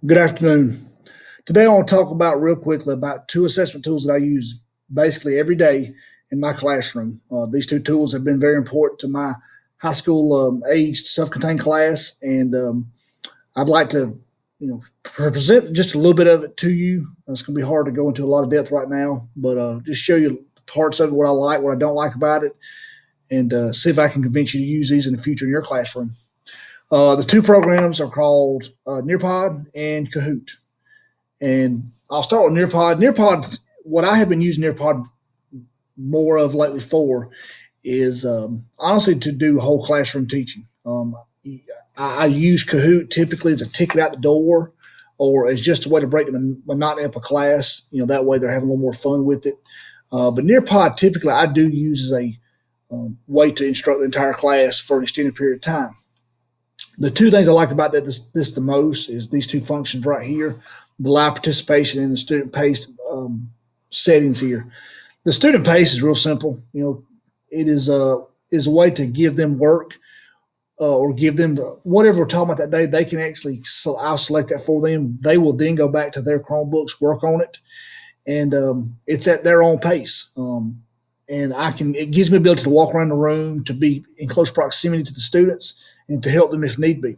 Good afternoon. Today I want to talk about real quickly about two assessment tools that I use basically every day in my classroom. These two tools have been very important to my high school aged self-contained class, and I'd like to, present just a little bit of it to you. It's going to be hard to go into a lot of depth right now, but just show you parts of it, what I like, what I don't like about it, and see if I can convince you to use these in the future in your classroom. The two programs are called Nearpod and Kahoot. And I'll start with Nearpod. Nearpod, what I have been using Nearpod more of lately for is honestly to do whole classroom teaching. I use Kahoot typically as a ticket out the door or as just a way to break the monotony up a class. That way they're having a little more fun with it. But Nearpod typically I do use as a way to instruct the entire class for an extended period of time. The two things I like about this the most is these two functions right here, the live participation and the student paced settings here. The student pace is real simple. It is a way to give them work or give them whatever we're talking about that day. They can actually, so I'll select that for them. They will then go back to their Chromebooks, work on it, and it's at their own pace. And it gives me the ability to walk around the room, to be in close proximity to the students, and to help them if need be.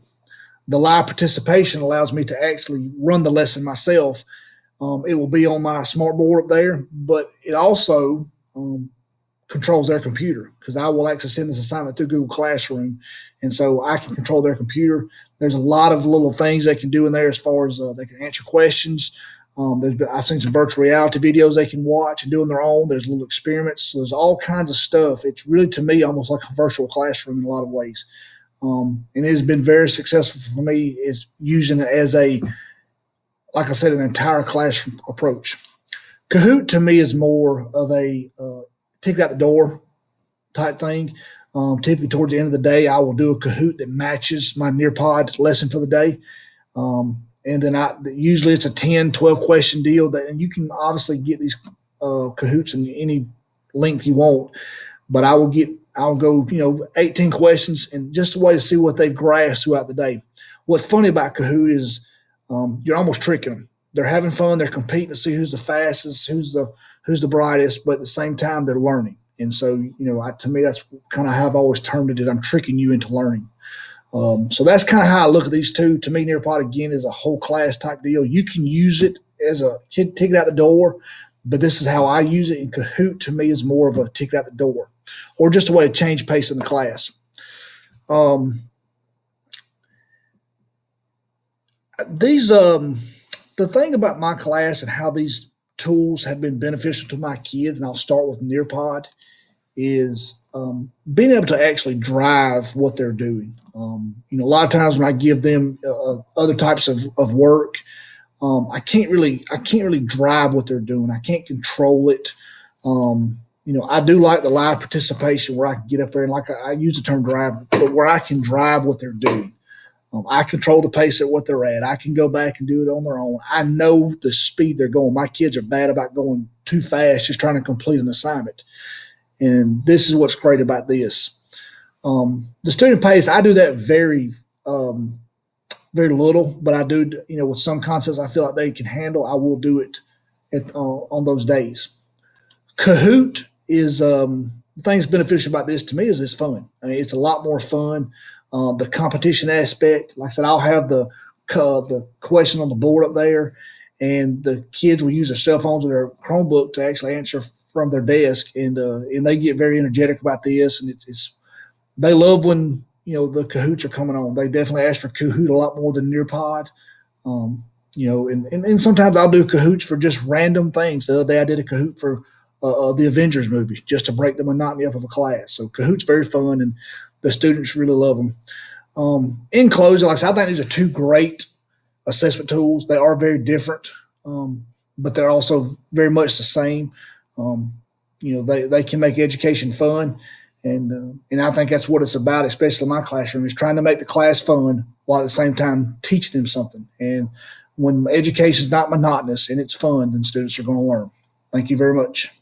The live participation allows me to actually run the lesson myself. It will be on my smart board up there, but it also controls their computer because I will actually send this assignment through Google Classroom, and so I can control their computer. There's a lot of little things they can do in there as far as they can answer questions. I've seen some virtual reality videos they can watch and do on their own. There's little experiments. So there's all kinds of stuff. It's really, to me, almost like a virtual classroom in a lot of ways. And it has been very successful for me is using it as like I said, an entire classroom approach. Kahoot to me is more of a ticket out the door type thing. Typically towards the end of the day, I will do a Kahoot that matches my Nearpod lesson for the day. And then usually it's a 10, 12 question deal and you can obviously get these Kahoots in any length you want, but I'll go, 18 questions and just a way to see what they've grasped throughout the day. What's funny about Kahoot is you're almost tricking them. They're having fun. They're competing to see who's the fastest, who's the brightest, but at the same time they're learning. And so, to me, that's kind of how I've always termed it is I'm tricking you into learning. So that's kind of how I look at these two. To me, Nearpod, again, is a whole class type deal. You can use it as a ticket out the door, but this is how I use it. And Kahoot, to me, is more of a ticket out the door or just a way to change pace in the class. The thing about my class and how these tools have been beneficial to my kids, and I'll start with Nearpod, is being able to actually drive what they're doing. A lot of times when I give them other types of work, I can't really drive what they're doing. I can't control it. I do like the live participation where I can get up there and like I use the term drive, but where I can drive what they're doing. I control the pace at what they're at. I can go back and do it on their own. I know the speed they're going. My kids are bad about going too fast, just trying to complete an assignment. And this is what's great about this. The student pace, I do that very little, but I do, with some concepts I feel like they can handle, I will do it on those days. Kahoot is the thing that's beneficial about this to me is it's fun. I mean, it's a lot more fun. The competition aspect, like I said, I'll have the question on the board up there, and the kids will use their cell phones or their Chromebook to actually answer from their desk, and they get very energetic about this, and they love when the Kahoots are coming on. They definitely ask for Kahoot a lot more than Nearpod. And sometimes I'll do Kahoots for just random things. The other day I did a Kahoot for the Avengers movie just to break the monotony up of a class. So Kahoot's very fun, and the students really love them. In closing, like I said, I think these are two great assessment tools. They are very different, but they're also very much the same. They can make education fun, and I think that's what it's about, especially in my classroom, is trying to make the class fun while at the same time teaching them something. And when education is not monotonous and it's fun, then students are going to learn. Thank you very much.